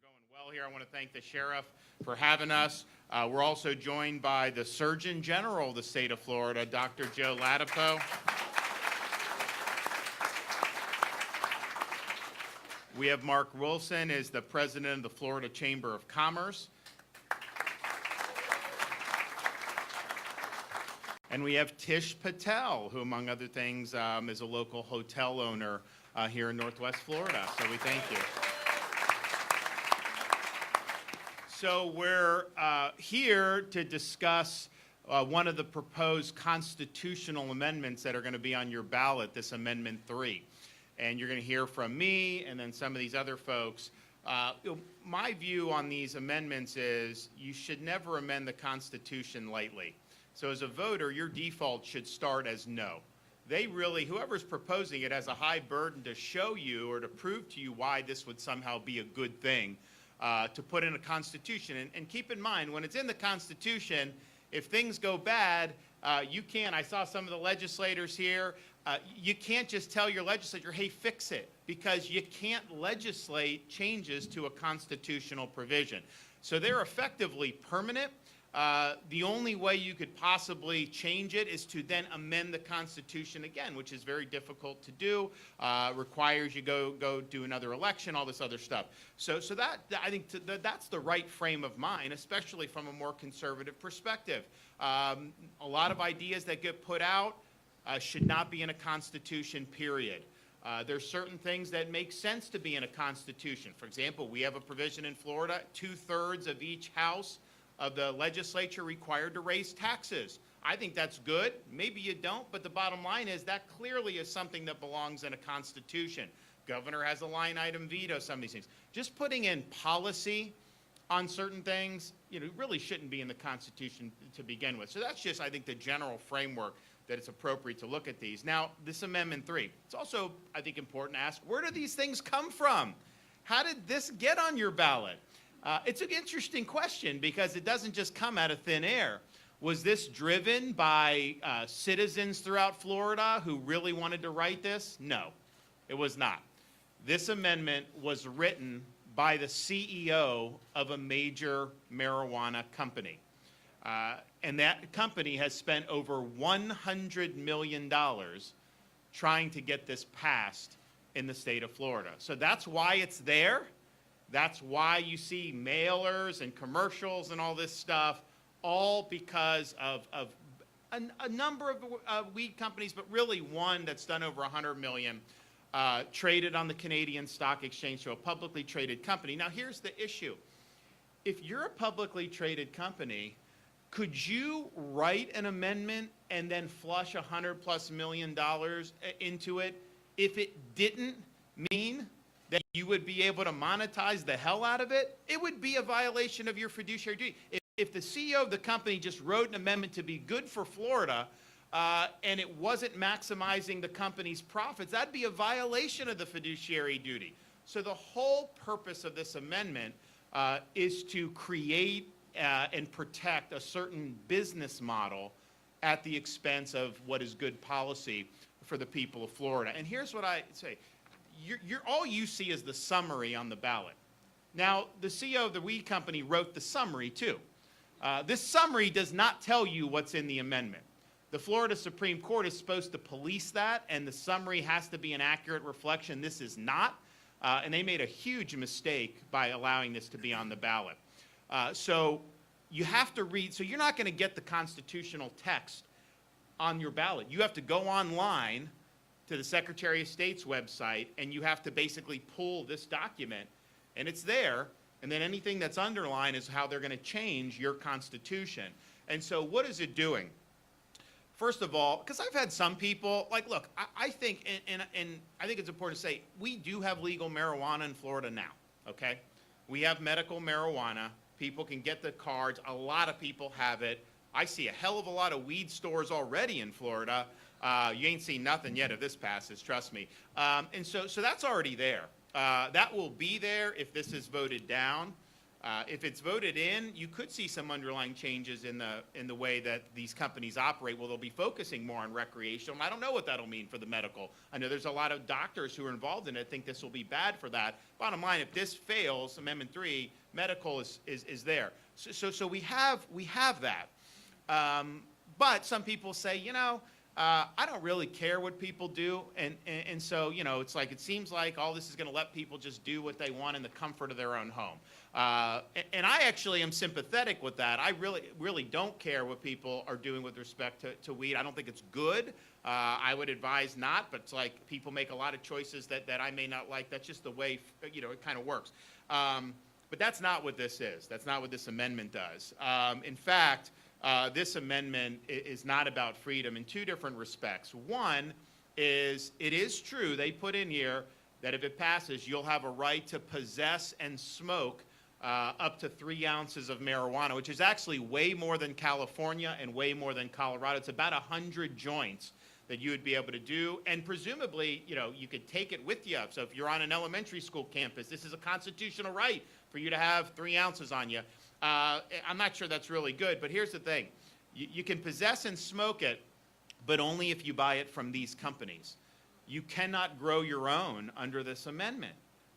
Going well here. I want to thank the sheriff for having us. We're also joined by the Surgeon General of the state of Florida, Dr. Joe Ladapo. We have Mark Wilson is the president of the Florida Chamber of Commerce. And we have Tish Patel, who among other things is a local hotel owner here in Northwest Florida. So we thank you. So we're here to discuss one of the proposed constitutional amendments that are going to be on your ballot, this Amendment 3. And you're going to hear from me and then some of these other folks. My view on these amendments is you should never amend the Constitution lightly. So as a voter, your default should start as no. They really, whoever's proposing it has a high burden to show you or to prove to you why this would somehow be a good thing to put in a Constitution. And keep in mind, when it's in the Constitution, if things go bad, you can't, I saw some of the legislators here, you can't just tell your legislature, hey, fix it, because you can't legislate changes to a constitutional provision. So they're effectively permanent. The only way you could possibly change it is to then amend the Constitution again, which is very difficult to do, requires you go do another election, all this other stuff. So that, I think that's the right frame of mind, especially from a more conservative perspective. A lot of ideas that get put out should not be in a Constitution, period. There's certain things that make sense to be in a Constitution. For example, we have a provision in Florida, 2/3 of each house of the legislature required to raise taxes. I think that's good. Maybe you don't, but the bottom line is that clearly is something that belongs in a Constitution. Governor has a line item veto, some of these things. Just putting in policy on certain things, really shouldn't be in the Constitution to begin with. So that's just, I think, the general framework that it's appropriate to look at these. Now, this Amendment 3, it's also, I think, important to ask, where do these things come from? How did this get on your ballot? It's an interesting question because it doesn't just come out of thin air. Was this driven by citizens throughout Florida who really wanted to write this? No, it was not. This amendment was written by the CEO of a major marijuana company. And that company has spent over $100 million trying to get this passed in the state of Florida. So that's why it's there. That's why you see mailers and commercials and all this stuff, all because of a number of weed companies, but really one that's done over $100 million, traded on the Canadian Stock Exchange, so a publicly traded company. Now, here's the issue. If you're a publicly traded company, could you write an amendment and then flush $100+ million into it if it didn't mean that you would be able to monetize the hell out of it? It would be a violation of your fiduciary duty. If the CEO of the company just wrote an amendment to be good for Florida and it wasn't maximizing the company's profits, that'd be a violation of the fiduciary duty. So the whole purpose of this amendment is to create and protect a certain business model at the expense of what is good policy for the people of Florida. And here's what I say. All you see is the summary on the ballot. Now, the CEO of the weed company wrote the summary, too. This summary does not tell you what's in the amendment. The Florida Supreme Court is supposed to police that, and the summary has to be an accurate reflection. This is not, and they made a huge mistake by allowing this to be on the ballot. So you have to read, so you're not going to get the constitutional text on your ballot. You have to go online to the Secretary of State's website, and you have to basically pull this document, and it's there, and then anything that's underlined is how they're going to change your Constitution. And so what is it doing? First of all, because I've had some people, like, look, I think, and I think it's important to say, we do have legal marijuana in Florida now, okay? We have medical marijuana. People can get the cards. A lot of people have it. I see a hell of a lot of weed stores already in Florida. You ain't seen nothing yet if this passes, trust me. And so that's already there. That will be there if this is voted down. If it's voted in, you could see some underlying changes in the way that these companies operate. Well, they'll be focusing more on recreational. I don't know what that'll mean for the medical. I know there's a lot of doctors who are involved in it think this will be bad for that. Bottom line, if this fails, Amendment 3, medical is there. So we have that. But some people say, I don't really care what people do, and so, it's like, it seems like all this is going to let people just do what they want in the comfort of their own home. And I actually am sympathetic with that. I really don't care what people are doing with respect to weed. I don't think it's good. I would advise not, but it's like people make a lot of choices that I may not like. That's just the way, it kind of works. But that's not what this is. That's not what this amendment does. In fact, this amendment is not about freedom in two different respects. One is, it is true, they put in here that if it passes, you'll have a right to possess and smoke up to 3 ounces of marijuana, which is actually way more than California and way more than Colorado. It's about 100 joints that you would be able to do, and presumably, you could take it with you. So if you're on an elementary school campus, this is a constitutional right for you to have 3 ounces on you. I'm not sure that's really good, but here's the thing. You can possess and smoke it, but only if you buy it from these companies. You cannot grow your own under this amendment.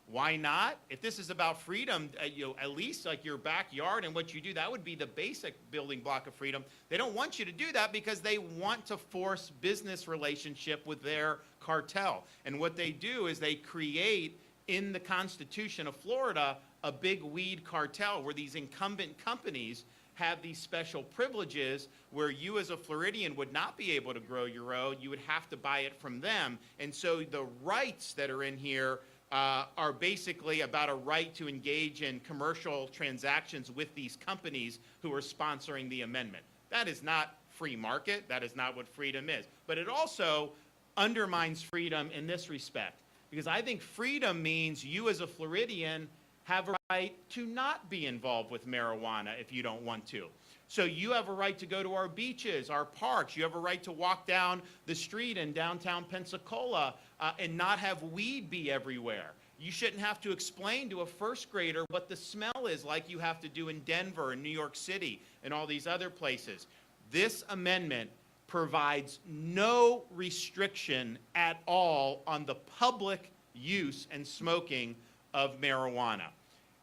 Why not? If this is about freedom, at least like your backyard and what you do, that would be the basic building block of freedom. They don't want you to do that because they want to force business relationship with their cartel. And what they do is they create in the Constitution of Florida a big weed cartel where these incumbent companies have these special privileges where you as a Floridian would not be able to grow your own. You would have to buy it from them. And so the rights that are in here are basically about a right to engage in commercial transactions with these companies who are sponsoring the amendment. That is not free market. That is not what freedom is. But it also undermines freedom in this respect, because I think freedom means you as a Floridian have a right to not be involved with marijuana if you don't want to. So you have a right to go to our beaches, our parks. You have a right to walk down the street in downtown Pensacola and not have weed be everywhere. You shouldn't have to explain to a first grader what the smell is like you have to do in Denver and New York City and all these other places. This amendment provides no restriction at all on the public use and smoking of marijuana.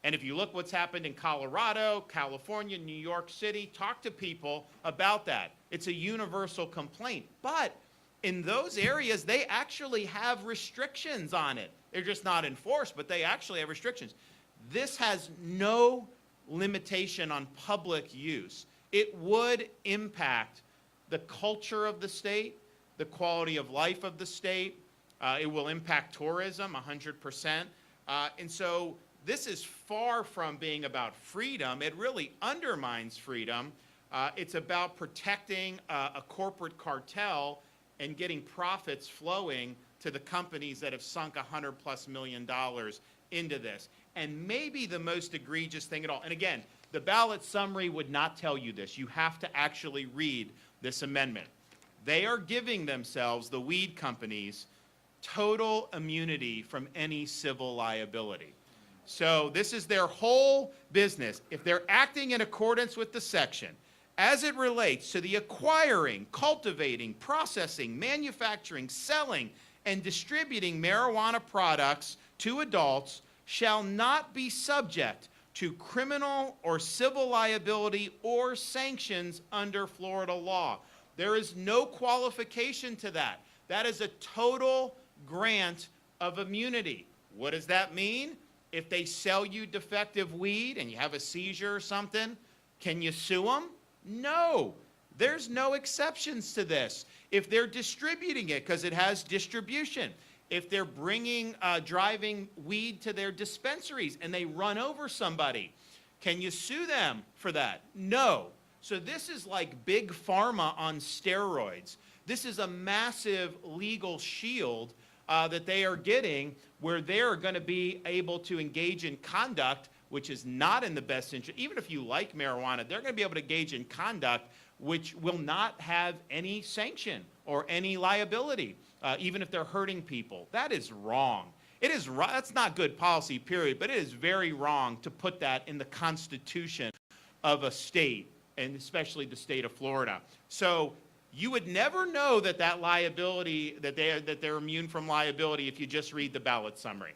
And if you look what's happened in Colorado, California, New York City, talk to people about that. It's a universal complaint. But in those areas, they actually have restrictions on it. They're just not enforced, but they actually have restrictions. This has no limitation on public use. It would impact the culture of the state, the quality of life of the state. It will impact tourism 100%. And so this is far from being about freedom. It really undermines freedom. It's about protecting a corporate cartel and getting profits flowing to the companies that have sunk $100+ million into this. And maybe the most egregious thing at all, and again, the ballot summary would not tell you this. You have to actually read this amendment. They are giving themselves, the weed companies, total immunity from any civil liability. So this is their whole business. If they're acting in accordance with the section, as it relates to the acquiring, cultivating, processing, manufacturing, selling, and distributing marijuana products to adults, shall not be subject to criminal or civil liability or sanctions under Florida law. There is no qualification to that. That is a total grant of immunity. What does that mean? If they sell you defective weed and you have a seizure or something, can you sue them? No. There's no exceptions to this. If they're distributing it because it has distribution, if they're driving weed to their dispensaries and they run over somebody, can you sue them for that? No. So this is like big pharma on steroids. This is a massive legal shield that they are getting, where they're going to be able to engage in conduct which is not in the best interest. Even if you like marijuana, they're going to be able to engage in conduct which will not have any sanction or any liability, even if they're hurting people. That is wrong. It is that's not good policy, period, but it is very wrong to put that in the Constitution of a state, and especially the state of Florida. So you would never know that that liability, that they're immune from liability if you just read the ballot summary.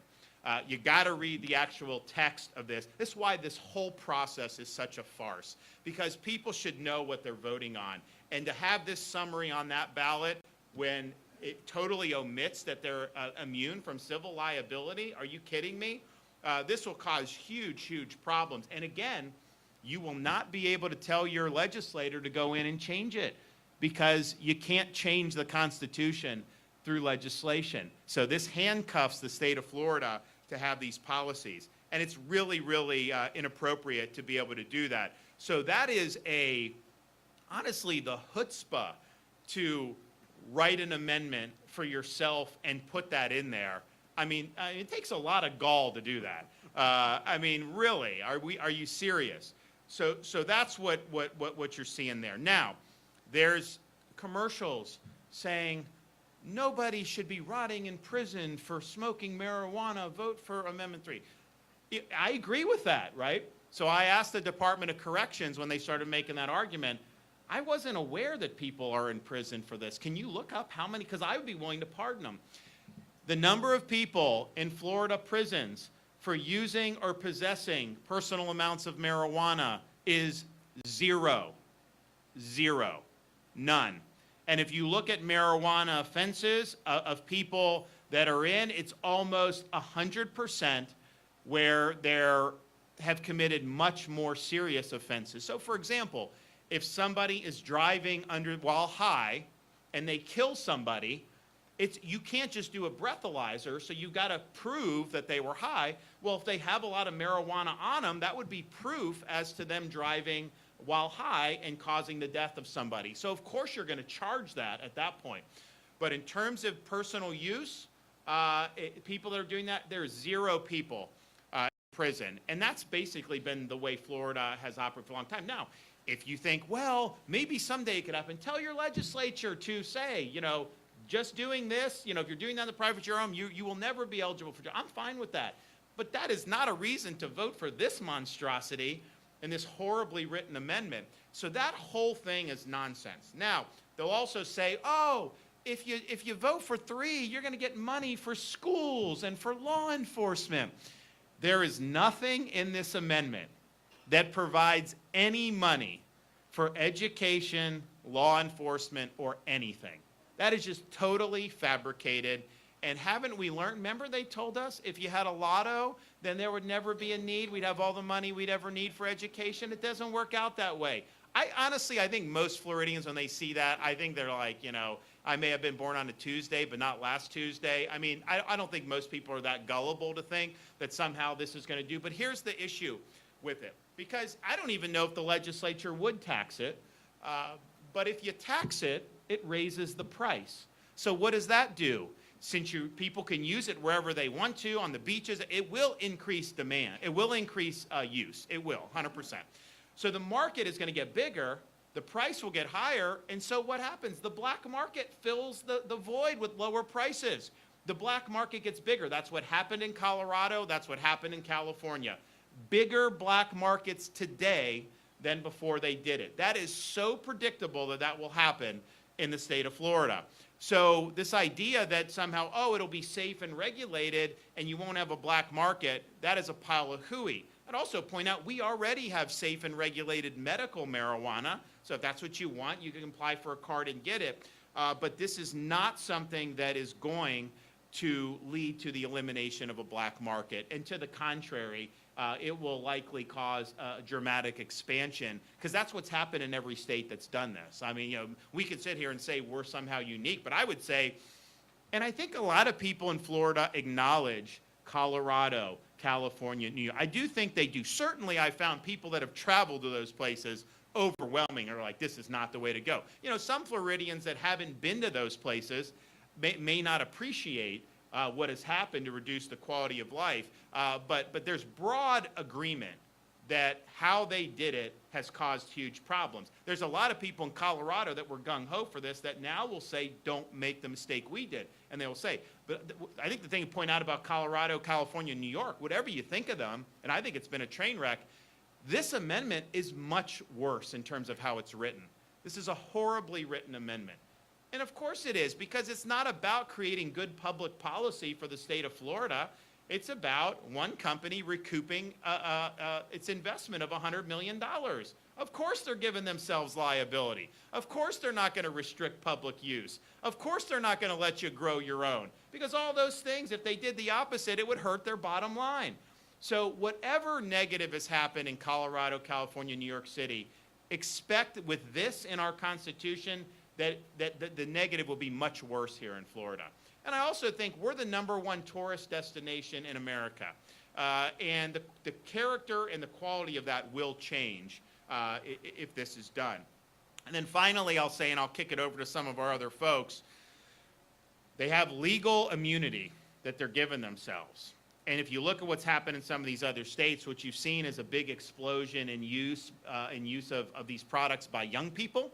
You got to read the actual text of this. This is why this whole process is such a farce, because people should know what they're voting on. And to have this summary on that ballot when it totally omits that they're immune from civil liability, are you kidding me? This will cause huge, huge problems. And again, you will not be able to tell your legislator to go in and change it, because you can't change the Constitution through legislation. So this handcuffs the state of Florida to have these policies. And it's really, really inappropriate to be able to do that. So that is honestly, the chutzpah to write an amendment for yourself and put that in there. I mean, it takes a lot of gall to do that. I mean, really, are you serious? So that's what you're seeing there. Now, there's commercials saying nobody should be rotting in prison for smoking marijuana. Vote for Amendment 3. I agree with that, right? So I asked the Department of Corrections when they started making that argument, I wasn't aware that people are in prison for this. Can you look up how many? Because I would be willing to pardon them. The number of people in Florida prisons for using or possessing personal amounts of marijuana is zero. Zero. None. And if you look at marijuana offenses of people that are in, it's almost 100% where they have committed much more serious offenses. So for example, if somebody is driving while high and they kill somebody, you can't just do a breathalyzer, so you got to prove that they were high. Well, if they have a lot of marijuana on them, that would be proof as to them driving while high and causing the death of somebody. So of course you're going to charge that at that point. But in terms of personal use, people that are doing that, there's zero people in prison. And that's basically been the way Florida has operated for a long time. Now, if you think, well, maybe someday it could happen, tell your legislature to say, just doing this, if you're doing that in the private home, you will never be eligible for. I'm fine with that. But that is not a reason to vote for this monstrosity and this horribly written amendment. So that whole thing is nonsense. Now, they'll also say, oh, if you vote for 3, you're going to get money for schools and for law enforcement. There is nothing in this amendment that provides any money for education, law enforcement, or anything. That is just totally fabricated. And haven't we learned? Remember they told us if you had a lotto, then there would never be a need. We'd have all the money we'd ever need for education. It doesn't work out that way. I think most Floridians, when they see that, I think they're like, I may have been born on a Tuesday, but not last Tuesday. I mean, I don't think most people are that gullible to think that somehow this is going to do. But here's the issue with it. Because I don't even know if the legislature would tax it. But if you tax it, it raises the price. So what does that do? Since people can use it wherever they want to, on the beaches, it will increase demand. It will increase use. It will, 100%. So the market is going to get bigger. The price will get higher. And so what happens? The black market fills the void with lower prices. The black market gets bigger. That's what happened in Colorado. That's what happened in California. Bigger black markets today than before they did it. That is so predictable that will happen in the state of Florida. So this idea that somehow, it'll be safe and regulated and you won't have a black market, that is a pile of hooey. I'd also point out we already have safe and regulated medical marijuana. So if that's what you want, you can apply for a card and get it. But this is not something that is going to lead to the elimination of a black market. And to the contrary, it will likely cause a dramatic expansion, because that's what's happened in every state that's done this. I mean, we could sit here and say we're somehow unique, but I would say, and I think a lot of people in Florida acknowledge Colorado, California, New York. I do think they do. Certainly, I found people that have traveled to those places overwhelming are like, this is not the way to go. Some Floridians that haven't been to those places may not appreciate what has happened to reduce the quality of life. But there's broad agreement that how they did it has caused huge problems. There's a lot of people in Colorado that were gung-ho for this that now will say, don't make the mistake we did. And they will say, but I think the thing to point out about Colorado, California, New York, whatever you think of them, and I think it's been a train wreck, this amendment is much worse in terms of how it's written. This is a horribly written amendment. And of course it is, because it's not about creating good public policy for the state of Florida. It's about one company recouping its investment of $100 million. Of course they're giving themselves liability. Of course they're not going to restrict public use. Of course they're not going to let you grow your own. Because all those things, if they did the opposite, it would hurt their bottom line. So whatever negative has happened in Colorado, California, New York City, expect with this in our Constitution that the negative will be much worse here in Florida. And I also think we're the #1 tourist destination in America. And the character and the quality of that will change if this is done. And then finally, I'll say, and I'll kick it over to some of our other folks, they have legal immunity that they're giving themselves. And if you look at what's happened in some of these other states, what you've seen is a big explosion in use of these products by young people.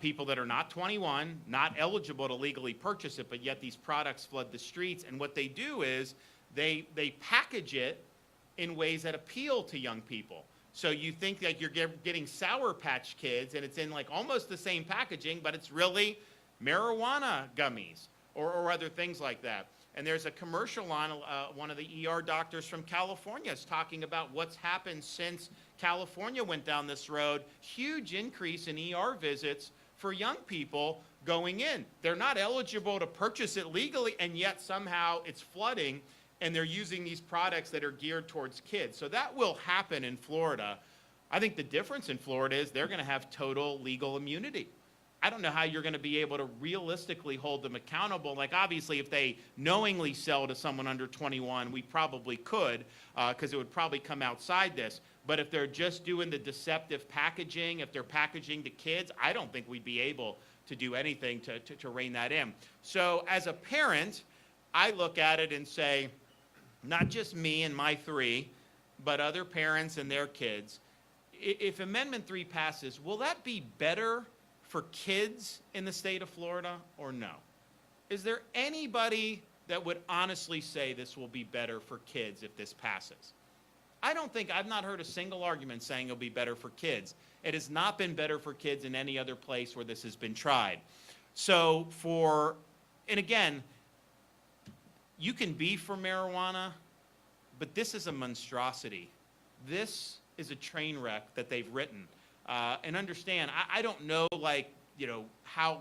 People that are not 21, not eligible to legally purchase it, but yet these products flood the streets. And what they do is they package it in ways that appeal to young people. So you think that you're getting Sour Patch Kids, and it's in like almost the same packaging, but it's really marijuana gummies or other things like that. And there's a commercial on one of the ER doctors from California is talking about what's happened since California went down this road. Huge increase in ER visits for young people going in. They're not eligible to purchase it legally, and yet somehow it's flooding, and they're using these products that are geared towards kids. So that will happen in Florida. I think the difference in Florida is they're going to have total legal immunity. I don't know how you're going to be able to realistically hold them accountable. Like, obviously, if they knowingly sell to someone under 21, we probably could, because it would probably come outside this. But if they're just doing the deceptive packaging, if they're packaging to kids, I don't think we'd be able to do anything to rein that in. So as a parent, I look at it and say, not just me and my 3, but other parents and their kids, if Amendment 3 passes, will that be better for kids in the state of Florida or no? Is there anybody that would honestly say this will be better for kids if this passes? I've not heard a single argument saying it'll be better for kids. It has not been better for kids in any other place where this has been tried. So and again, you can be for marijuana, but this is a monstrosity. This is a train wreck that they've written. And understand, I don't know, how,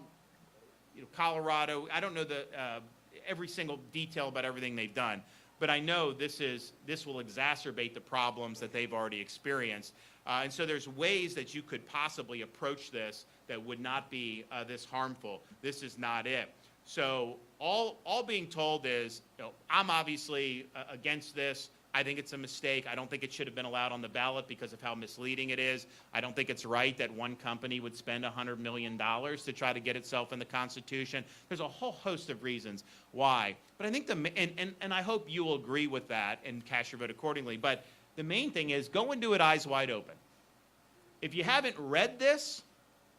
Colorado, I don't know every single detail about everything they've done, but I know this will exacerbate the problems that they've already experienced. And so there's ways that you could possibly approach this that would not be this harmful. This is not it. So all being told is, I'm obviously against this. I think it's a mistake. I don't think it should have been allowed on the ballot because of how misleading it is. I don't think it's right that one company would spend $100 million to try to get itself in the Constitution. There's a whole host of reasons why. But I think and I hope you will agree with that and cast your vote accordingly. But the main thing is go into it eyes wide open. If you haven't read this,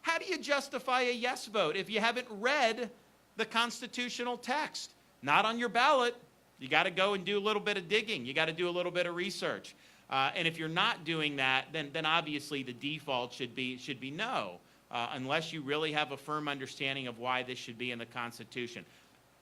how do you justify a yes vote if you haven't read the constitutional text? Not on your ballot. You got to go and do a little bit of digging. You got to do a little bit of research. And if you're not doing that, then obviously the default should be no, unless you really have a firm understanding of why this should be in the Constitution.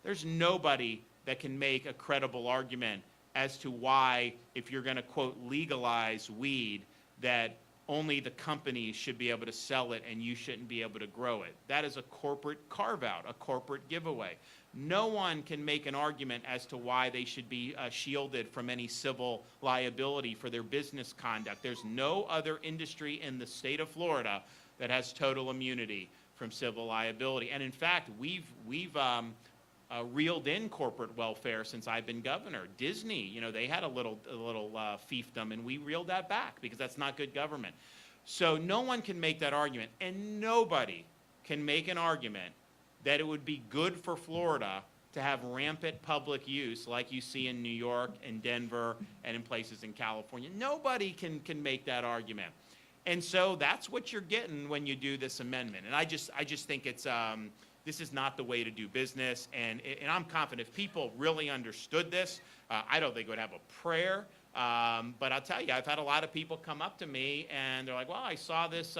There's nobody that can make a credible argument as to why, if you're going to, quote, legalize weed, that only the companies should be able to sell it and you shouldn't be able to grow it. That is a corporate carve-out, a corporate giveaway. No one can make an argument as to why they should be shielded from any civil liability for their business conduct. There's no other industry in the state of Florida that has total immunity from civil liability. And in fact, we've reeled in corporate welfare since I've been governor. Disney, they had a little fiefdom, and we reeled that back because that's not good government. So no one can make that argument, and nobody can make an argument that it would be good for Florida to to have rampant public use like you see in New York and Denver and in places in California. Nobody can make that argument. And so that's what you're getting when you do this amendment. And I just think it's this is not the way to do business. And I'm confident if people really understood this, I don't think it would have a prayer. But I'll tell you, I've had a lot of people come up to me and they're like, well, I saw this.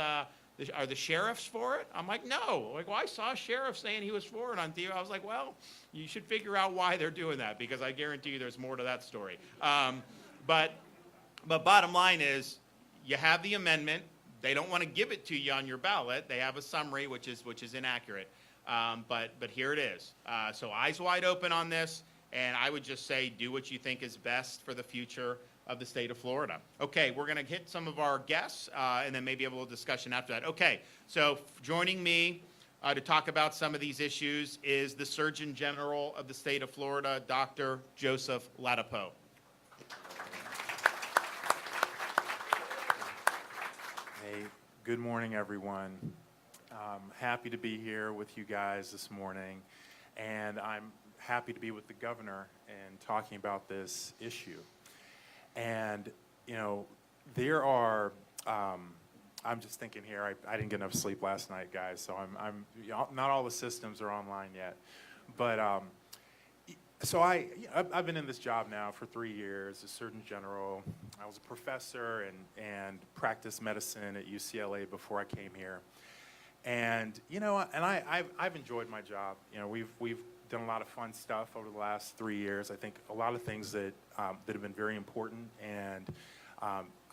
Are the sheriffs for it? I'm like, no. Like, well, I saw a sheriff saying he was for it on TV. I was like, well, you should figure out why they're doing that, because I guarantee you there's more to that story. But bottom line is, you have the amendment. They don't want to give it to you on your ballot. They have a summary, which is inaccurate. But here it is. So eyes wide open on this, and I would just say do what you think is best for the future of the state of Florida. Okay, we're going to hit some of our guests, and then maybe have a little discussion after that. Okay, so joining me to talk about some of these issues is the Surgeon General of the state of Florida, Dr. Joseph Ladapo. Hey, good morning, everyone. Happy to be here with you guys this morning, and I'm happy to be with the governor and talking about this issue. And, you know, there are, I'm just thinking here, I didn't get enough sleep last night, guys, so not all the systems are online yet. But, so I've been in this job now for 3 years as Surgeon General. I was a professor and practiced medicine at UCLA before I came here. And, you know, and I've enjoyed my job. You know, we've done a lot of fun stuff over the last 3 years. I think a lot of things that have been very important, and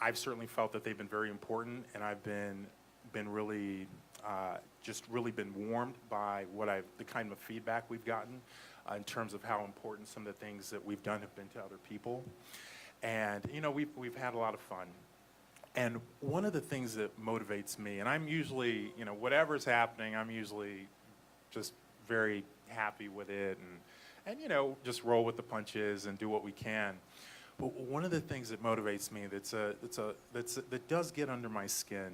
I've certainly felt that they've been very important, and I've been really just really been warmed by the kind of feedback we've gotten in terms of how important some of the things that we've done have been to other people. And you know, we've had a lot of fun. And one of the things that motivates me, and I'm usually, you know, whatever's happening, I'm usually just very happy with it, and you know, just roll with the punches and do what we can. But one of the things that motivates me that does get under my skin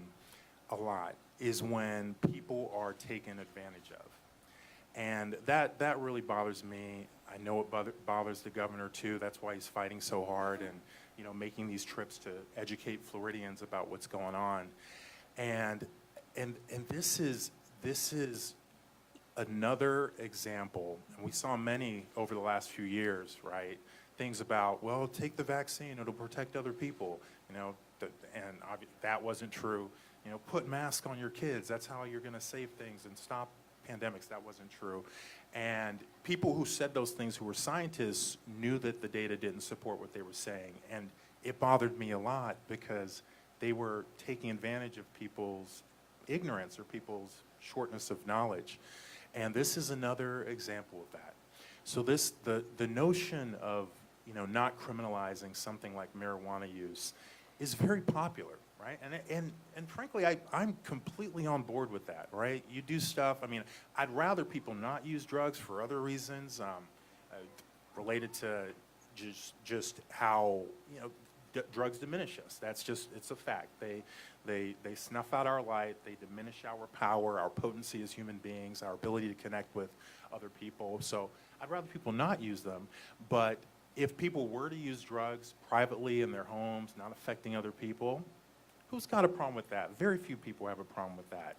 a lot is when people are taken advantage of. And that really bothers me. I know it bothers the governor too. That's why he's fighting so hard and, you know, making these trips to educate Floridians about what's going on. And this is another example, and we saw many over the last few years, right? Things about, well, take the vaccine, it'll protect other people, you know, and that wasn't true. You know, put masks on your kids, that's how you're gonna save things and stop pandemics, that wasn't true. And people who said those things, who were scientists, knew that the data didn't support what they were saying. And it bothered me a lot because they were taking advantage of people's ignorance or people's shortness of knowledge. And this is another example of that. So the notion of, you know, not criminalizing something like marijuana use is very popular, right? And frankly, I'm completely on board with that, right? You do stuff, I mean, I'd rather people not use drugs for other reasons related to just how, you know, drugs diminish us. That's just, it's a fact. They snuff out our light, they diminish our power, our potency as human beings, our ability to connect with other people. So I'd rather people not use them. But if people were to use drugs privately in their homes, not affecting other people, who's got a problem with that? Very few people have a problem with that.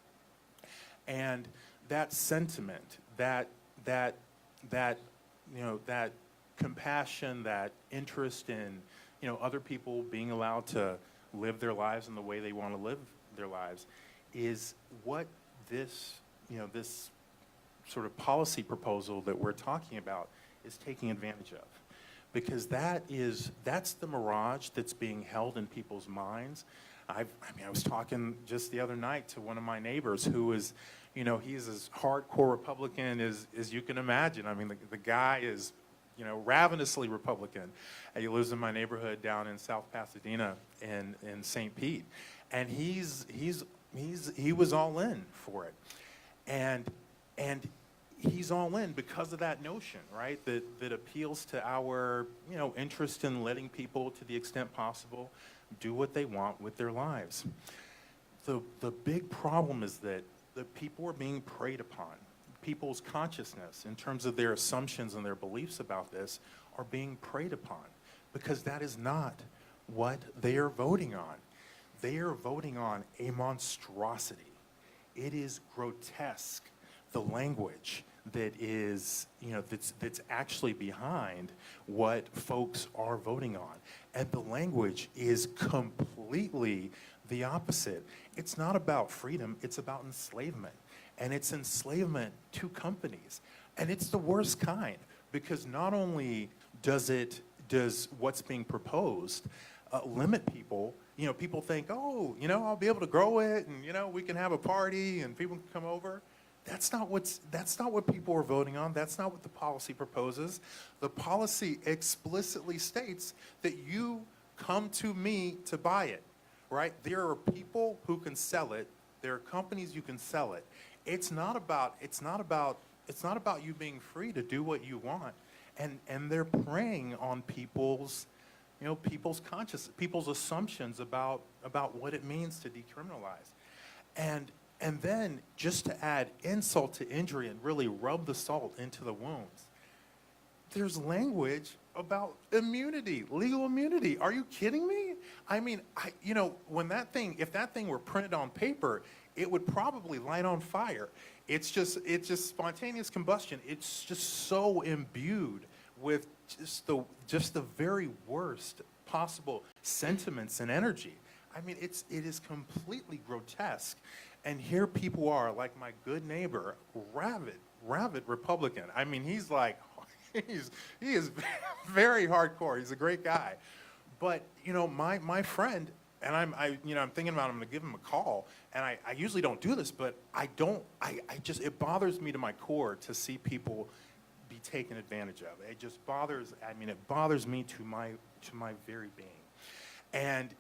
And that sentiment, that you know, that compassion, that interest in, you know, other people being allowed to live their lives in the way they want to live their lives, is what this, you know, this sort of policy proposal that we're talking about is taking advantage of. Because that's the mirage that's being held in people's minds. I was talking just the other night to one of my neighbors who is, you know, he's as hardcore Republican as you can imagine. I mean, the guy is, you know, ravenously Republican. He lives in my neighborhood down in South Pasadena in St. Pete. And he was all in for it. And he's all in because of that notion, right? That appeals to our, you know, interest in letting people, to the extent possible, do what they want with their lives. The big problem is that the people are being preyed upon. people's consciousness, in terms of their assumptions and their beliefs about this, are being preyed upon, because that is not what they are voting on. They are voting on a monstrosity. It is grotesque, the language that is, that's actually behind what folks are voting on. And the language is completely the opposite. It's not about freedom, it's about enslavement. And it's enslavement to companies. And it's the worst kind, because not only does what's being proposed limit people. People think, oh, I'll be able to grow it, and we can have a party and people can come over. That's not what people are voting on. That's not what the policy proposes. The policy explicitly states that you come to me to buy it, right? There are people who can sell it. There are companies you can sell it. It's not about you being free to do what you want. And they're preying on people's conscious, people's assumptions about what it means to decriminalize. And then, just to add insult to injury and really rub the salt into the wounds, there's language about immunity, legal immunity. Are you kidding me? I mean, if that thing were printed on paper, it would probably light on fire. It's just spontaneous combustion. It's just so imbued with just the very worst possible sentiments and energy. I mean, it is completely grotesque. And here people are, like my good neighbor, rabid Republican. I mean, he is very hardcore. He's a great guy. But, my friend, and I'm thinking about I'm going to give him a call, and I usually don't do this, but it bothers me to my core to see people be taken advantage of. It just bothers me to my very being. And,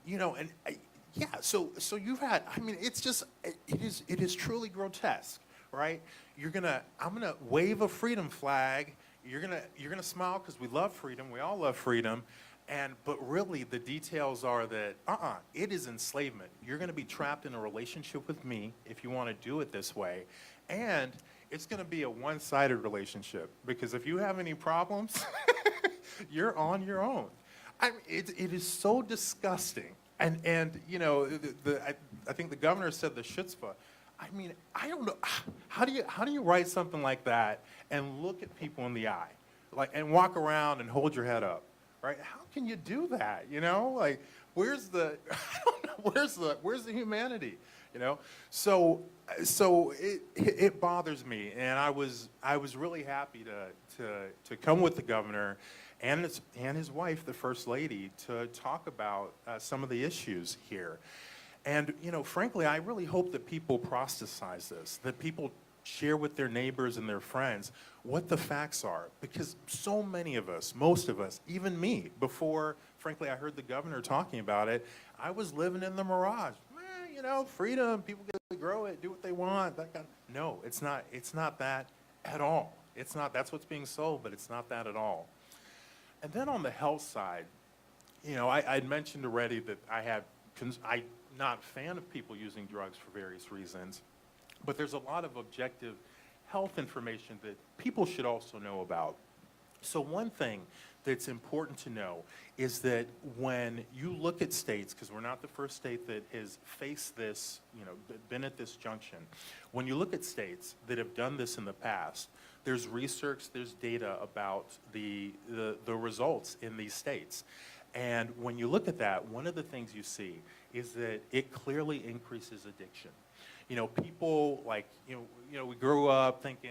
so you've had, it is truly grotesque, right? I'm gonna wave a freedom flag. You're gonna smile because we love freedom. We all love freedom. But really the details are that, it is enslavement. You're gonna be trapped in a relationship with me if you wanna do it this way. And it's gonna be a one-sided relationship, because if you have any problems, you're on your own. It is so disgusting. And I think the governor said the chutzpah. I mean, I don't know. How do you write something like that and look at people in the eye, and walk around and hold your head up, right? How can you do that? Where's the where's the humanity? So it bothers me, and I was really happy to come with the governor and his wife, the First Lady, to talk about some of the issues here. And, frankly, I really hope that people proselytize this, that people share with their neighbors and their friends what the facts are. Because so many of us, most of us, even me, before, frankly, I heard the governor talking about it, I was living in the mirage. Freedom, people get to grow it, do what they want. No, it's not that at all. It's not. That's what's being sold, but it's not that at all. And then on the health side, I'd mentioned already that I'm not a fan of people using drugs for various reasons, but there's a lot of objective health information that people should also know about. So one thing that's important to know is that when you look at states, because we're not the first state that has faced this, been at this junction, when you look at states that have done this in the past, there's research, there's data about the results in these states. And when you look at that, one of the things you see is that it clearly increases addiction. People we grew up thinking,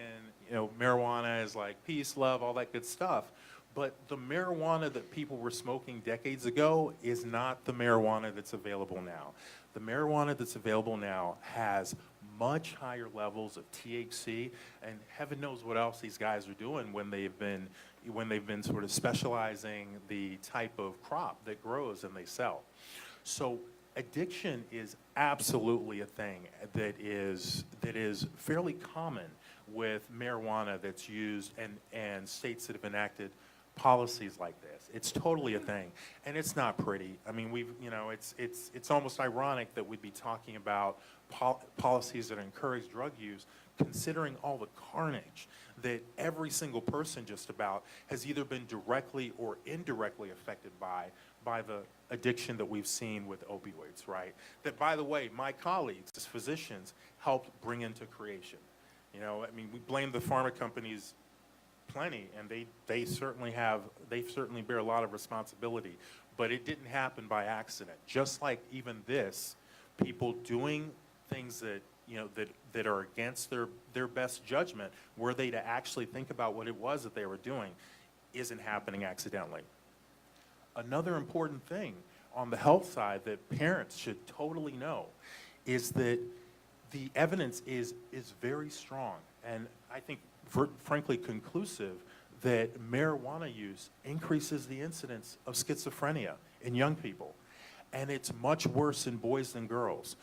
marijuana is like peace, love, all that good stuff. But the marijuana that people were smoking decades ago is not the marijuana that's available now. The marijuana that's available now has much higher levels of THC, and heaven knows what else these guys are doing when they've been sort of specializing the type of crop that grows and they sell. So addiction is absolutely a thing that is fairly common with marijuana that's used and states that have enacted policies like this. It's totally a thing, and it's not pretty. I mean, it's almost ironic that we'd be talking about policies that encourage drug use, considering all the carnage that every single person just about has either been directly or indirectly affected by the addiction that we've seen with opioids, right? That, by the way, my colleagues as physicians helped bring into creation. You know, I mean, we blame the pharma companies plenty, and they certainly bear a lot of responsibility, but it didn't happen by accident. Just like even this, people doing things that, you know, that are against their best judgment, were they to actually think about what it was that they were doing, isn't happening accidentally. Another important thing on the health side that parents should totally know is that the evidence is very strong, and I think frankly conclusive, that marijuana use increases the incidence of schizophrenia in young people. And it's much worse in boys than girls.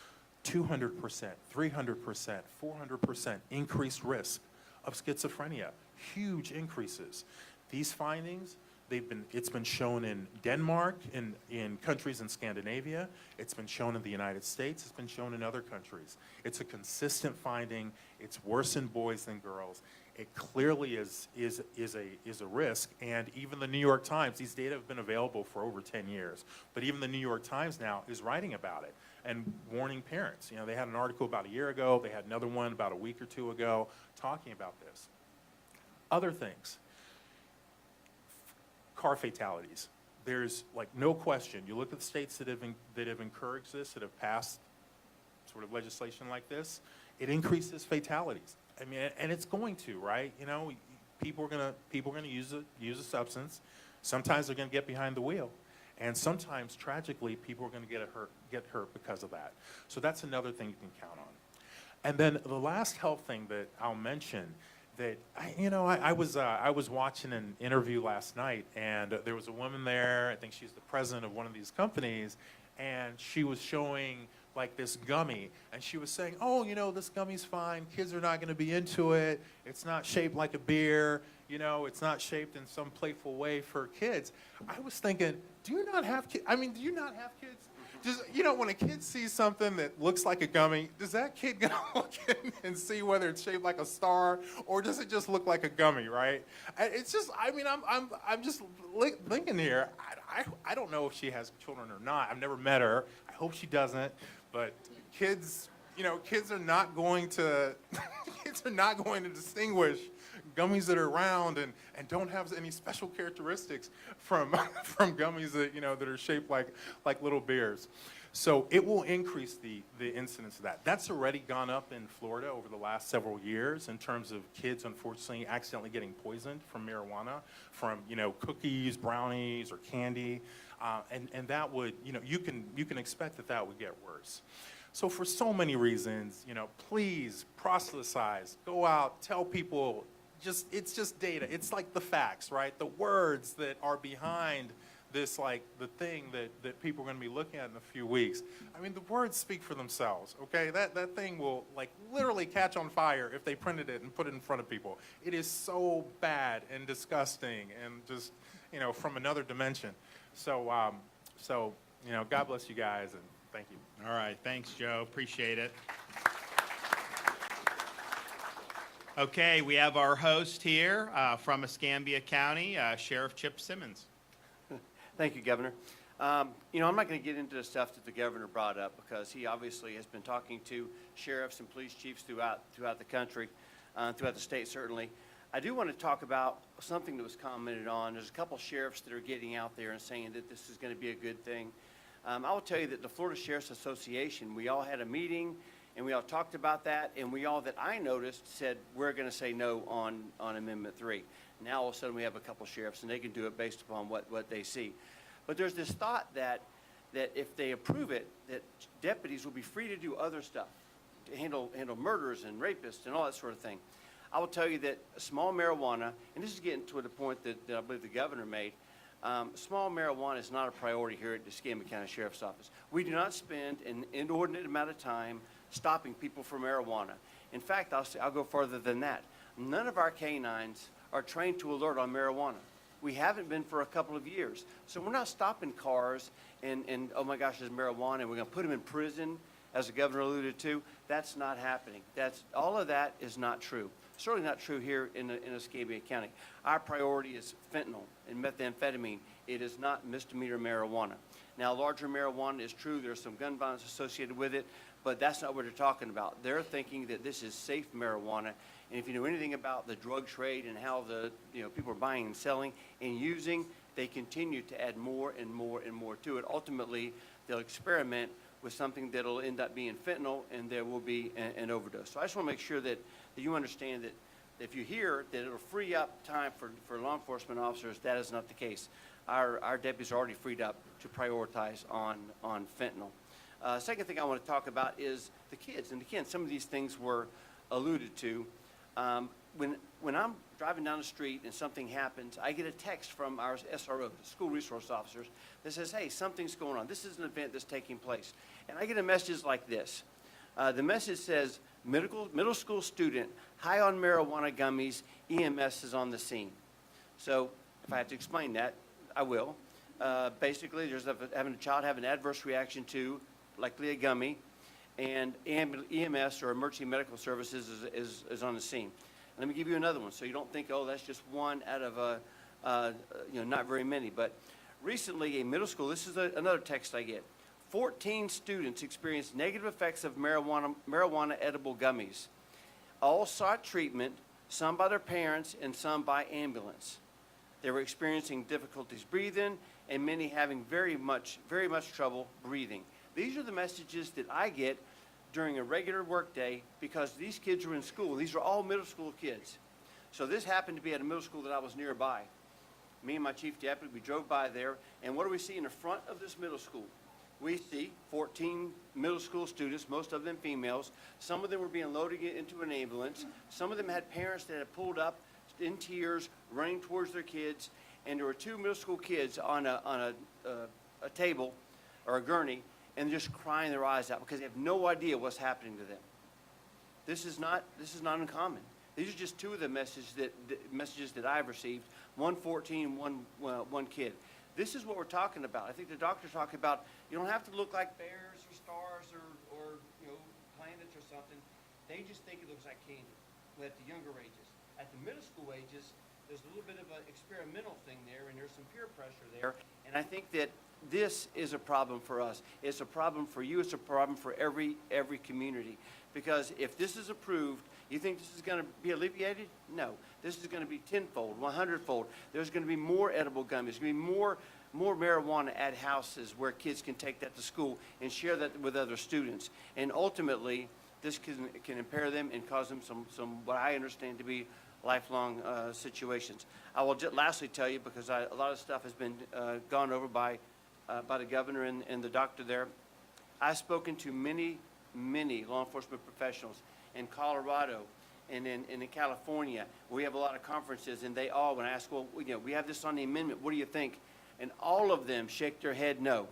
200%, 300%, 400% increased risk of schizophrenia. Huge increases. These findings, it's been shown in Denmark, in countries in Scandinavia. It's been shown in the United States. It's been shown in other countries. It's a consistent finding. It's worse in boys than girls. It clearly is a risk, and even the New York Times, these data have been available for over 10 years, but even the New York Times now is writing about it and warning parents. You know, they had an article about a year ago, they had another one about a week or two ago talking about this. Other things, car fatalities. There's like no question, you look at the states that have encouraged this, that have passed sort of legislation like this, it increases fatalities. I mean, and it's going to, right? You know, people are gonna use a substance. Sometimes they're gonna get behind the wheel, and sometimes, tragically, people are gonna get hurt because of that. So that's another thing you can count on. And then the last health thing that I'll mention, that I was watching an interview last night, and there was a woman there. I think she's the president of one of these companies, and she was showing like this gummy, and she was saying, oh, you know, this gummy's fine, kids are not going to be into it, it's not shaped like a beer, you know, it's not shaped in some playful way for kids. I was thinking, do you not have kids? I mean, do you not have kids? Just, you know, when a kid sees something that looks like a gummy, does that kid go look in and see whether it's shaped like a star, or does it just look like a gummy, right? It's just, I mean, I'm just thinking here, I don't know if she has children or not. I've never met her. I hope she doesn't. But kids, you know, kids are not going to distinguish gummies that are round and don't have any special characteristics from gummies that, you know, that are shaped like little beers. So it will increase the incidence of that. That's already gone up in Florida over the last several years in terms of kids, unfortunately, accidentally getting poisoned from marijuana, from, you know, cookies, brownies, or candy. And that would, you know, you can expect that would get worse. So for so many reasons, you know, please proselytize, go out, tell people, it's just data. It's like the facts, right? The words that are behind this, like the thing that people are going to be looking at in a few weeks. I mean, the words speak for themselves, okay? That thing will like literally catch on fire if they printed it and put it in front of people. It is so bad and disgusting and just, you know, from another dimension. So, you know, God bless you guys, and thank you. All right, thanks, Joe. Appreciate it. Okay, we have our host here from Escambia County, Sheriff Chip Simmons. Thank you, Governor. You know, I'm not going to get into the stuff that the governor brought up, because he obviously has been talking to sheriffs and police chiefs throughout the country, throughout the state certainly. I do want to talk about something that was commented on. There's a couple sheriffs that are getting out there and saying that this is going to be a good thing. I will tell you that the Florida Sheriff's Association, we all had a meeting and we all talked about that, and we all that I noticed said we're going to say no on Amendment 3. Now all of a sudden we have a couple sheriffs and they can do it based upon what they see. But there's this thought that if they approve it, that deputies will be free to do other stuff, to handle murders and rapists and all that sort of thing. I will tell you that small marijuana, and this is getting to the point that I believe the governor made, small marijuana is not a priority here at the Escambia County Sheriff's Office. We do not spend an inordinate amount of time stopping people for marijuana. In fact, I'll go further than that. None of our canines are trained to alert on marijuana. We haven't been for a couple of years. So we're not stopping cars and oh my gosh, there's marijuana, and we're going to put them in prison as the governor alluded to. That's not happening. All of that is not true. Certainly not true here in Escambia County. Our priority is fentanyl and methamphetamine. It is not misdemeanor marijuana. Now, larger marijuana is true. There's some gun violence associated with it, but that's not what they're talking about. They're thinking that this is safe marijuana. And if you know anything about the drug trade and how people are buying and selling and using, they continue to add more and more and more to it. Ultimately, they'll experiment with something that'll end up being fentanyl, and there will be an overdose. So I just want to make sure that you understand that if you hear that it'll free up time for law enforcement officers, that is not the case. Our deputies are already freed up to prioritize on fentanyl. Second thing I want to talk about is the kids. And again, some of these things were alluded to. When I'm driving down the street and something happens, I get a text from our SRO, school resource officers, that says, hey, something's going on. This is an event that's taking place. And I get a message like this. The message says, middle school student, high on marijuana gummies, EMS is on the scene. So if I have to explain that, I will. Basically, there's having a child have an adverse reaction to, likely a gummy, and EMS, or emergency medical services, is on the scene. Let me give you another one, so you don't think, oh, that's just one out of not very many. But recently, a middle school, this is another text I get. 14 students experienced negative effects of marijuana edible gummies. All sought treatment, some by their parents and some by ambulance. They were experiencing difficulties breathing, and many having very much trouble breathing. These are the messages that I get during a regular work day because these kids are in school. These are all middle school kids. So this happened to be at a middle school that I was nearby. Me and my chief deputy, we drove by there, and what do we see in the front of this middle school? We see 14 middle school students, most of them females. Some of them were being loaded into an ambulance. Some of them had parents that had pulled up in tears, running towards their kids, and there were 2 middle school kids on a table or a gurney, and just crying their eyes out because they have no idea what's happening to them. This is not uncommon. These are just 2 of the messages that I've received. 114, one kid. This is what we're talking about. I think the doctor's talking about you don't have to look like bears or stars or planets or something. They just think it looks like candy. At the younger ages, at the middle school ages, there's a little bit of an experimental thing there, and there's some peer pressure there. And I think that this is a problem for us. It's a problem for you. It's a problem for every community. Because if this is approved, you think this is going to be alleviated? No. This is going to be tenfold, 100-fold. There's going to be more edible gummies. There's going to be more marijuana at houses where kids can take that to school and share that with other students. And ultimately, this can impair them and cause them some what I understand to be lifelong situations. I will just lastly tell you, because a lot of stuff has been gone over by the governor and the doctor there. I've spoken to many law enforcement professionals in Colorado and in California. We have a lot of conferences, and they all, when I ask, well, we have this on the amendment, what do you think? And all of them shake their head no.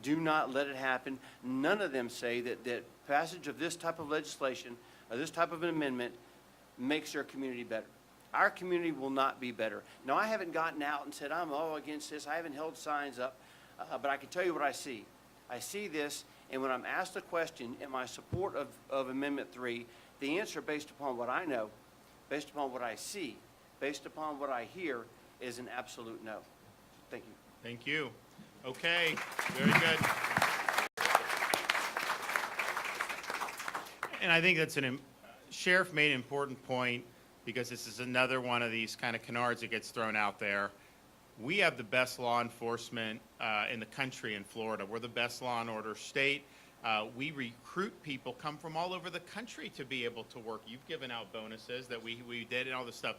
Do not let it happen. None of them say that passage of this type of legislation or this type of an amendment makes their community better. Our community will not be better. Now, I haven't gotten out and said, I'm all against this. I haven't held signs up, but I can tell you what I see. I see this, and when I'm asked the question, am I support of Amendment 3, the answer based upon what I know, based upon what I see, based upon what I hear, is an absolute no. Thank you. Thank you. Okay, very good. And I think that's Sheriff made an important point, because this is another one of these kind of canards that gets thrown out there. We have the best law enforcement in the country in Florida. We're the best law and order state. We recruit people, come from all over the country to be able to work. You've given out bonuses that we did and all this stuff.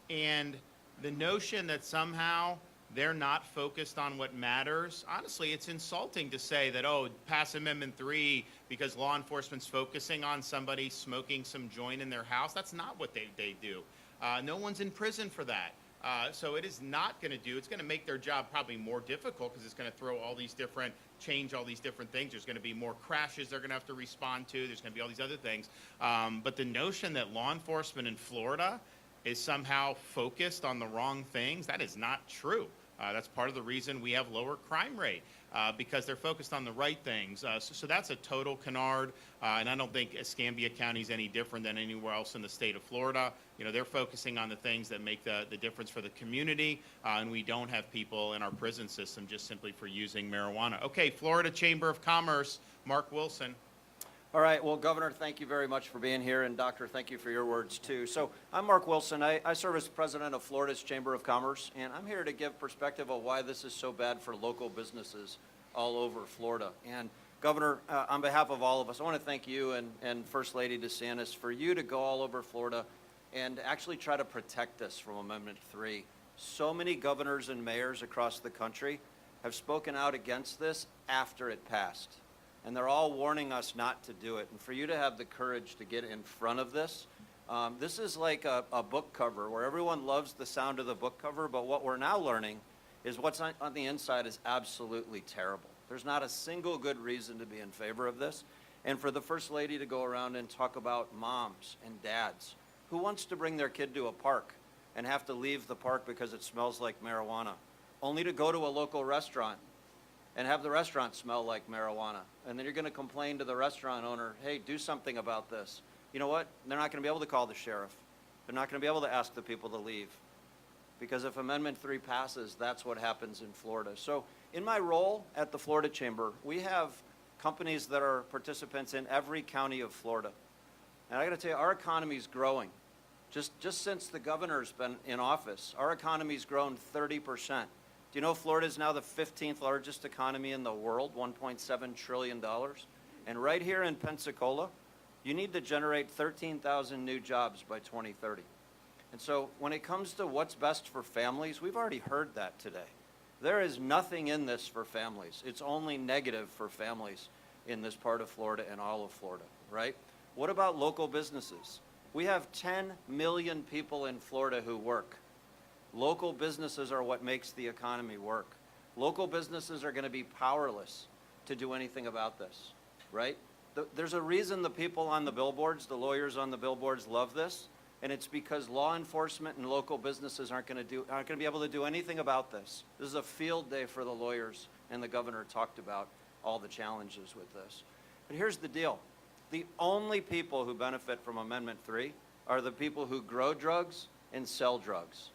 And the notion that somehow they're not focused on what matters, honestly, it's insulting to say that, oh, pass Amendment 3 because law enforcement's focusing on somebody smoking some joint in their house. That's not what they do. No one's in prison for that. So it is not going to do, it's going to make their job probably more difficult, because it's going to change all these different things. There's going to be more crashes they're going to have to respond to. There's going to be all these other things. But the notion that law enforcement in Florida is somehow focused on the wrong things, that is not true. That's part of the reason we have lower crime rate, because they're focused on the right things. So that's a total canard, and I don't think Escambia County is any different than anywhere else in the state of Florida. You know, they're focusing on the things that make the difference for the community, and we don't have people in our prison system just simply for using marijuana. Okay, Florida Chamber of Commerce, Mark Wilson. All right, well, Governor, thank you very much for being here, and Doctor, thank you for your words, too. So I'm Mark Wilson. I serve as president of Florida's Chamber of Commerce, and I'm here to give perspective of why this is so bad for local businesses all over Florida. And Governor, on behalf of all of us, I want to thank you and First Lady DeSantis for you to go all over Florida and actually try to protect us from Amendment 3. So many governors and mayors across the country have spoken out against this after it passed. And they're all warning us not to do it. And for you to have the courage to get in front of this, this is like a book cover where everyone loves the sound of the book cover, but what we're now learning is what's on the inside is absolutely terrible. There's not a single good reason to be in favor of this. And for the First Lady to go around and talk about moms and dads, who wants to bring their kid to a park and have to leave the park because it smells like marijuana, only to go to a local restaurant and have the restaurant smell like marijuana. And then you're gonna complain to the restaurant owner, hey, do something about this. You know what? They're not gonna be able to call the sheriff. They're not gonna be able to ask the people to leave. Because if Amendment 3 passes, that's what happens in Florida. So in my role at the Florida Chamber, we have companies that are participants in every county of Florida. And I gotta tell you, our economy's growing. Just since the governor's been in office, our economy's grown 30%. Do you know Florida is now the 15th largest economy in the world, $1.7 trillion? And right here in Pensacola, you need to generate 13,000 new jobs by 2030. And so when it comes to what's best for families, we've already heard that today. There is nothing in this for families. It's only negative for families in this part of Florida and all of Florida, right? What about local businesses? We have 10 million people in Florida who work. Local businesses are what makes the economy work. Local businesses are going to be powerless to do anything about this, right? There's a reason the people on the billboards, the lawyers on the billboards love this, and it's because law enforcement and local businesses aren't going to be able to do anything about this. This is a field day for the lawyers, and the governor talked about all the challenges with this. But here's the deal. The only people who benefit from Amendment 3 are the people who grow drugs and sell drugs.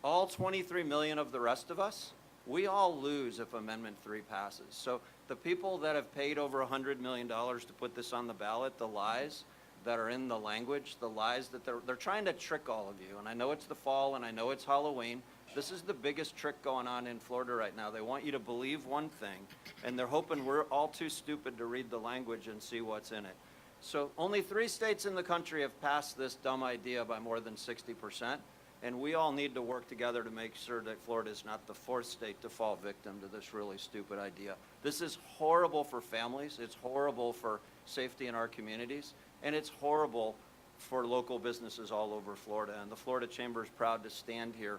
All 23 million of the rest of us, we all lose if Amendment 3 passes. So the people that have paid over $100 million to put this on the ballot, the lies that are in the language, the lies that they're trying to trick all of you. And I know it's the fall and I know it's Halloween. This is the biggest trick going on in Florida right now. They want you to believe one thing, and they're hoping we're all too stupid to read the language and see what's in it. So only 3 states in the country have passed this dumb idea by more than 60%. And we all need to work together to make sure that Florida is not the 4th state to fall victim to this really stupid idea. This is horrible for families. It's horrible for safety in our communities. And it's horrible for local businesses all over Florida. And the Florida Chamber is proud to stand here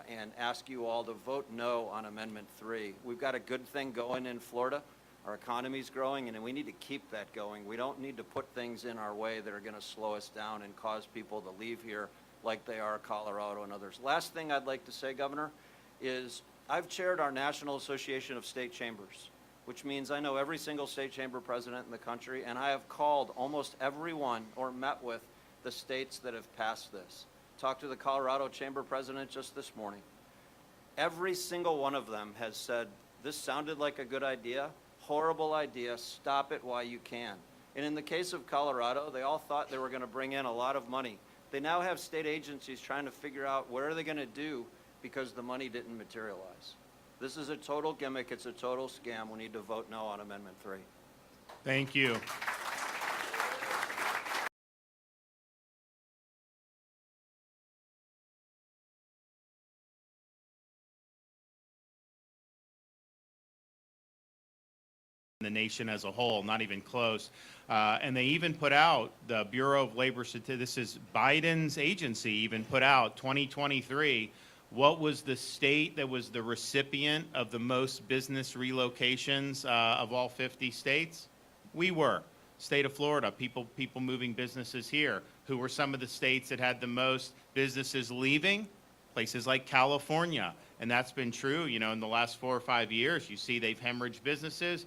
and ask you all to vote no on Amendment 3. We've got a good thing going in Florida. Our economy's growing, and we need to keep that going. We don't need to put things in our way that are going to slow us down and cause people to leave here like they are Colorado and others. Last thing I'd like to say, Governor, is I've chaired our National Association of State Chambers, which means I know every single state chamber president in the country, and I have called almost everyone or met with the states that have passed this. Talked to the Colorado Chamber president just this morning. Every single one of them has said, this sounded like a good idea, horrible idea, stop it while you can. And in the case of Colorado, they all thought they were going to bring in a lot of money. They now have state agencies trying to figure out what are they going to do because the money didn't materialize. This is a total gimmick. It's a total scam. We need to vote no on Amendment 3. Thank you. The nation as a whole, not even close. And they even put out, the Bureau of Labor Statistics, this is Biden's agency, even put out 2023, what was the state that was the recipient of the most business relocations of all 50 states? We were. State of Florida, people moving businesses here. Who were some of the states that had the most businesses leaving? Places like California and that's been true. You know, in the last 4 or 5 years, you see they've hemorrhaged businesses.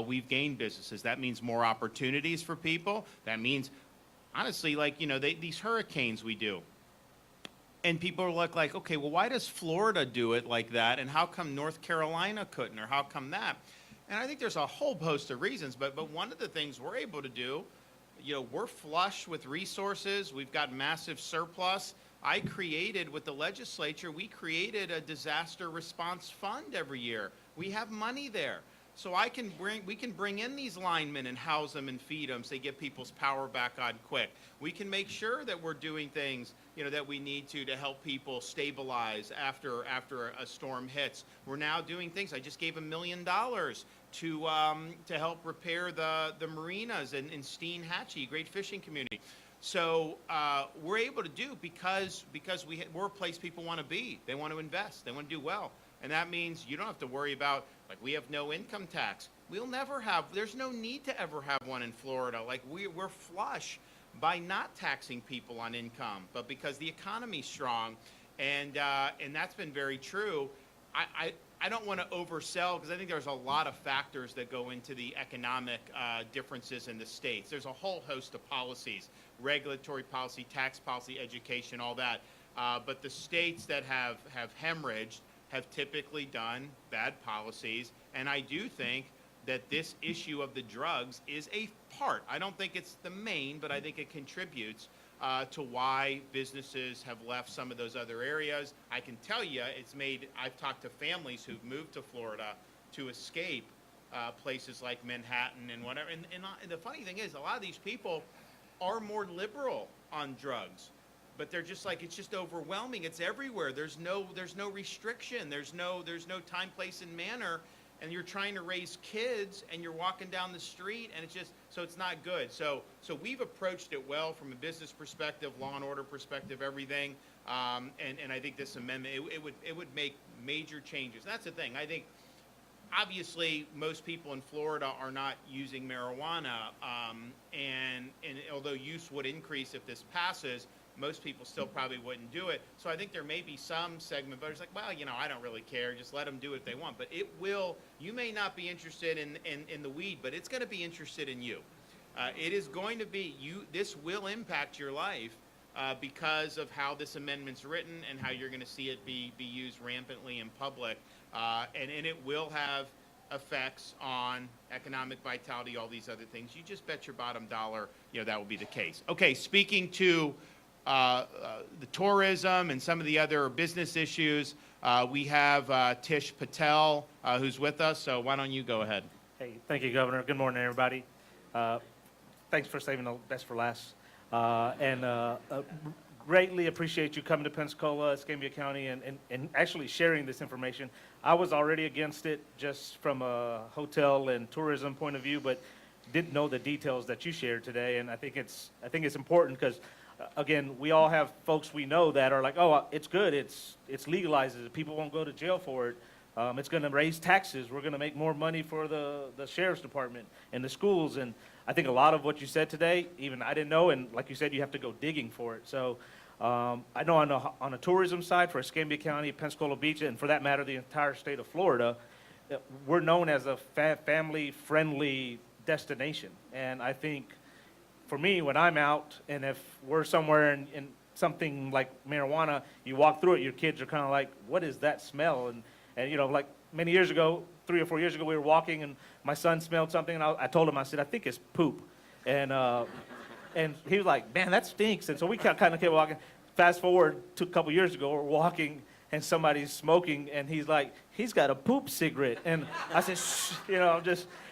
We've gained businesses. That means more opportunities for people. That means, honestly, like, you know, these hurricanes we do. And people are like, okay, well, why does Florida do it like that? And how come North Carolina couldn't? Or how come that? And I think there's a whole host of reasons. But one of the things we're able to do, you know, we're flush with resources. We've got massive surplus. I created, with the legislature, we created a disaster response fund every year. We have money there. So we can bring in these linemen and house them and feed them so they get people's power back on quick. We can make sure that we're doing things, you know, that we need to help people stabilize after a storm hits. We're now doing things. I just gave $1 million to help repair the marinas in Steen Hatchie, great fishing community. So we're able to do because we're a place people want to be. They want to invest. They want to do well. And that means you don't have to worry about, like, we have no income tax. We'll never have, there's no need to ever have one in Florida. Like, we're flush by not taxing people on income, but because the economy's strong. And that's been very true. I don't want to oversell, because I think there's a lot of factors that go into the economic differences in the states. There's a whole host of policies, regulatory policy, tax policy, education, all that. But the states that have hemorrhaged have typically done bad policies. And I do think that this issue of the drugs is a part. I don't think it's the main, but I think it contributes to why businesses have left some of those other areas. I can tell you, I've talked to families who've moved to Florida to escape places like Manhattan and whatever. And the funny thing is, a lot of these people are more liberal on drugs, but they're just like, it's just overwhelming. It's everywhere. There's no restriction. There's no time, place, and manner. And you're trying to raise kids, and you're walking down the street, and it's not good. So we've approached it well from a business perspective, law and order perspective, everything. And I think this amendment, it would make major changes. That's the thing. I think, obviously, most people in Florida are not using marijuana, and although use would increase if this passes, most people still probably wouldn't do it. So I think there may be some segment voters like, well, you know, I don't really care. Just let them do what they want. But it will, you may not be interested in the weed, but it's going to be interested in you. It is going to be, this will impact your life because of how this amendment's written and how you're going to see it be used rampantly in public. And it will have effects on economic vitality, all these other things. You just bet your bottom dollar, you know, that will be the case. Okay, speaking to the tourism and some of the other business issues, we have Tish Patel who's with us, so why don't you go ahead? Hey, thank you, Governor. Good morning, everybody. Thanks for saving the best for last. Greatly appreciate you coming to Pensacola, Escambia County, and actually sharing this information. I was already against it just from a hotel and tourism point of view, but didn't know the details that you shared today, and I think it's important because, again, we all have folks we know that are like, oh, it's good, it's legalized, people won't go to jail for it. It's going to raise taxes. We're going to make more money for the sheriff's department and the schools. And I think a lot of what you said today, even I didn't know. And like you said, you have to go digging for it. So I know on a tourism side for Escambia County, Pensacola Beach, and for that matter, the entire state of Florida, we're known as a family-friendly destination. And I think for me, when I'm out, and if we're somewhere in something like marijuana, you walk through it, your kids are kind of like, what is that smell? And you know, like many years ago, 3 or 4 years ago, we were walking, and my son smelled something, and I told him, I said, I think it's poop. And he was like, man, that stinks. And so we kind of kept walking. Fast forward to a couple years ago, we're walking, and somebody's smoking, and he's like, he's got a poop cigarette. And I said, shh, you know,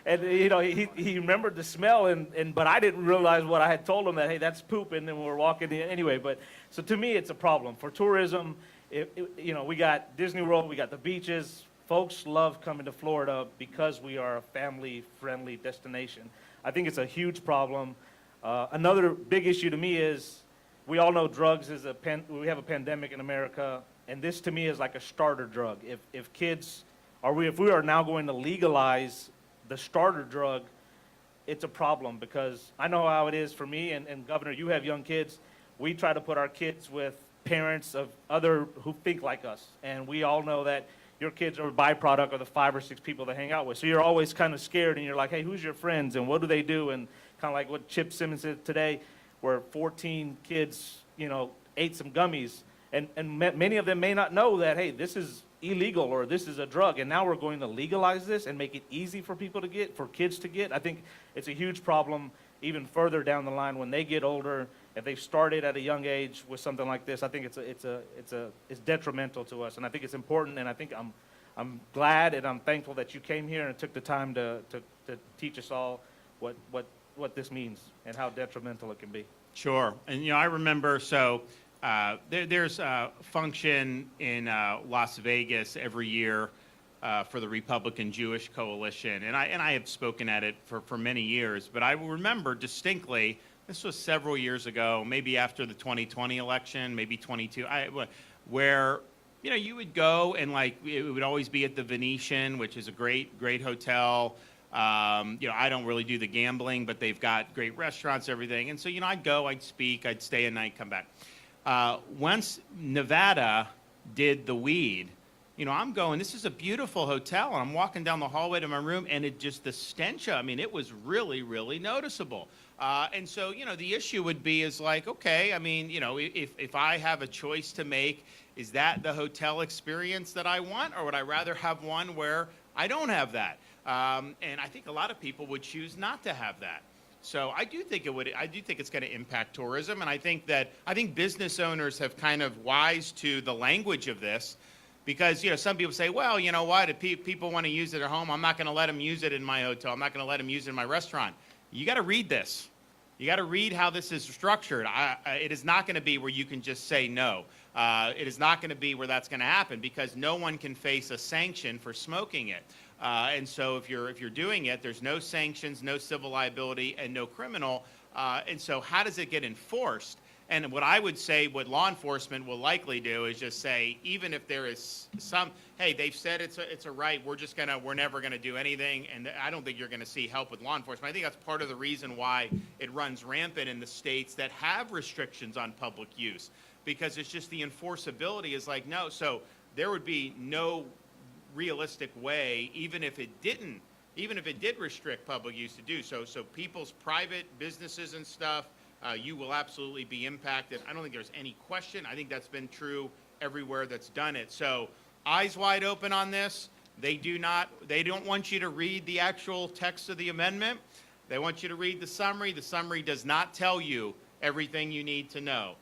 and you know, he remembered the smell, but I didn't realize what I had told him, that, hey, that's poop, and then we're walking in anyway. But so to me, it's a problem. For tourism, you know, we got Disney World, we got the beaches. Folks love coming to Florida because we are a family-friendly destination. I think it's a huge problem. Another big issue to me is we all know drugs is we have a pandemic in America, and this to me is like a starter drug. If we are now going to legalize the starter drug, it's a problem, because I know how it is for me, and Governor, you have young kids. We try to put our kids with parents of other who think like us. And we all know that your kids are a byproduct of the 5 or 6 people they hang out with. So you're always kind of scared, and you're like, hey, who's your friends and what do they do? And kind of like what Chip Simmons said today, where 14 kids, ate some gummies. And many of them may not know that, hey, this is illegal or this is a drug. And now we're going to legalize this and make it easy for people to get, for kids to get. I think it's a huge problem even further down the line when they get older. If they've started at a young age with something like this, I think it's detrimental to us. And I think it's important, and I think I'm glad and I'm thankful that you came here and took the time to teach us all what this means and how detrimental it can be. Sure. And, I remember, there's a function in Las Vegas every year for the Republican Jewish Coalition. And I have spoken at it for many years, but I will remember distinctly, this was several years ago, maybe after the 2020 election, maybe 22, where, you would go and it would always be at the Venetian, which is a great hotel. I don't really do the gambling, but they've got great restaurants, everything. And so, I'd go, I'd speak, I'd stay a night, come back. Once Nevada did the weed, I'm going, this is a beautiful hotel, and I'm walking down the hallway to my room, and the stench, it was really, really noticeable. And so, the issue would be okay, if I have a choice to make, is that the hotel experience that I want, or would I rather have one where I don't have that? And I think a lot of people would choose not to have that. So I do think it's going to impact tourism, and I think business owners have kind of wise to the language of this, because some people say, well, you know what, if people want to use it at home, I'm not going to let them use it in my hotel. I'm not going to let them use it in my restaurant. You got to read this. You got to read how this is structured. It is not going to be where you can just say no. It is not going to be where that's going to happen, because no one can face a sanction for smoking it. And so if you're doing it, there's no sanctions, no civil liability, and no criminal. And so how does it get enforced? And what I would say, what law enforcement will likely do is just say, even if there is hey, they've said it's a right, we're never gonna do anything. And I don't think you're gonna see help with law enforcement. I think that's part of the reason why it runs rampant in the states that have restrictions on public use, because it's just the enforceability is no. So there would be no realistic way, even if it did restrict public use to do so. So people's private businesses and stuff, you will absolutely be impacted. I don't think there's any question. I think that's been true everywhere that's done it. So eyes wide open on this. They don't want you to read the actual text of the amendment. They want you to read the summary. The summary does not tell you everything you need to know.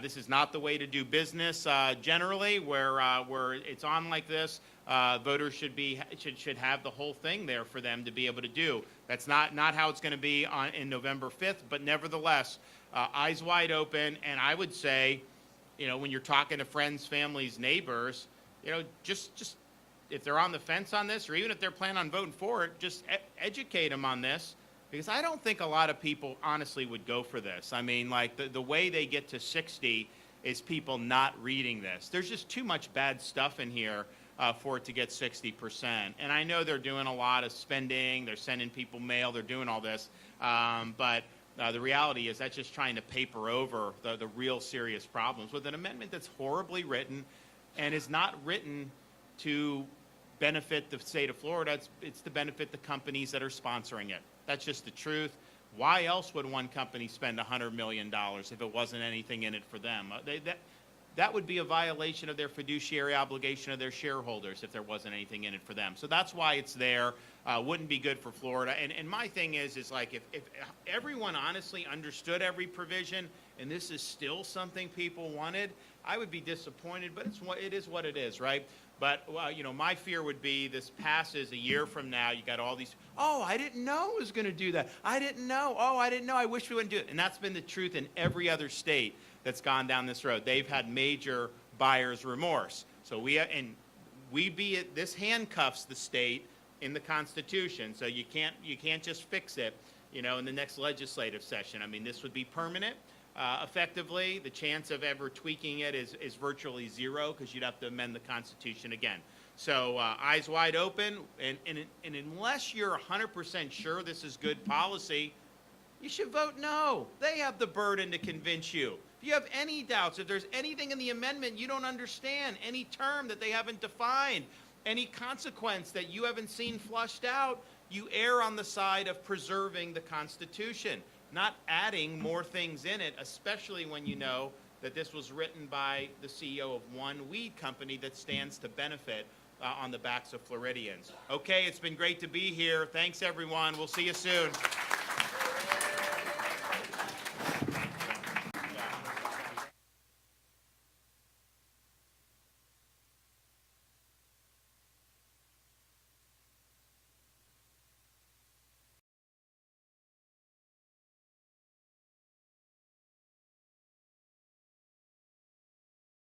This is not the way to do business generally, where it's on like this. Voters should have the whole thing there for them to be able to do. That's not how it's going to be in November 5th, but nevertheless, eyes wide open. And I would say, when you're talking to friends, families, neighbors, just if they're on the fence on this, or even if they're planning on voting for it, just educate them on this. Because I don't think a lot of people honestly would go for this. The way they get to 60 is people not reading this. There's just too much bad stuff in here for it to get 60%. And I know they're doing a lot of spending, they're sending people mail, they're doing all this. But the reality is that's just trying to paper over the real serious problems with an amendment that's horribly written and is not written to benefit the state of Florida. It's to benefit the companies that are sponsoring it. That's just the truth. Why else would one company spend $100 million if it wasn't anything in it for them? That would be a violation of their fiduciary obligation of their shareholders if there wasn't anything in it for them. So that's why it's there. Wouldn't be good for Florida. And my thing is if everyone honestly understood every provision and this is still something people wanted, I would be disappointed, but it is what it is, right? But, my fear would be this passes a year from now, you got all these, oh, I didn't know it was going to do that. I didn't know. Oh, I didn't know. I wish we wouldn't do it. And that's been the truth in every other state that's gone down this road. They've had major buyer's remorse. So this handcuffs the state in the Constitution. So you can't just fix it, in the next legislative session. This would be permanent. Effectively, the chance of ever tweaking it is virtually zero, because you'd have to amend the Constitution again. So eyes wide open, and unless you're 100% sure this is good policy, you should vote no. They have the burden to convince you. If you have any doubts, if there's anything in the amendment you don't understand, any term that they haven't defined, any consequence that you haven't seen flushed out, you err on the side of preserving the Constitution, not adding more things in it, especially when you know that this was written by the CEO of one weed company that stands to benefit on the backs of Floridians. Okay, it's been great to be here. Thanks, everyone. We'll see you soon.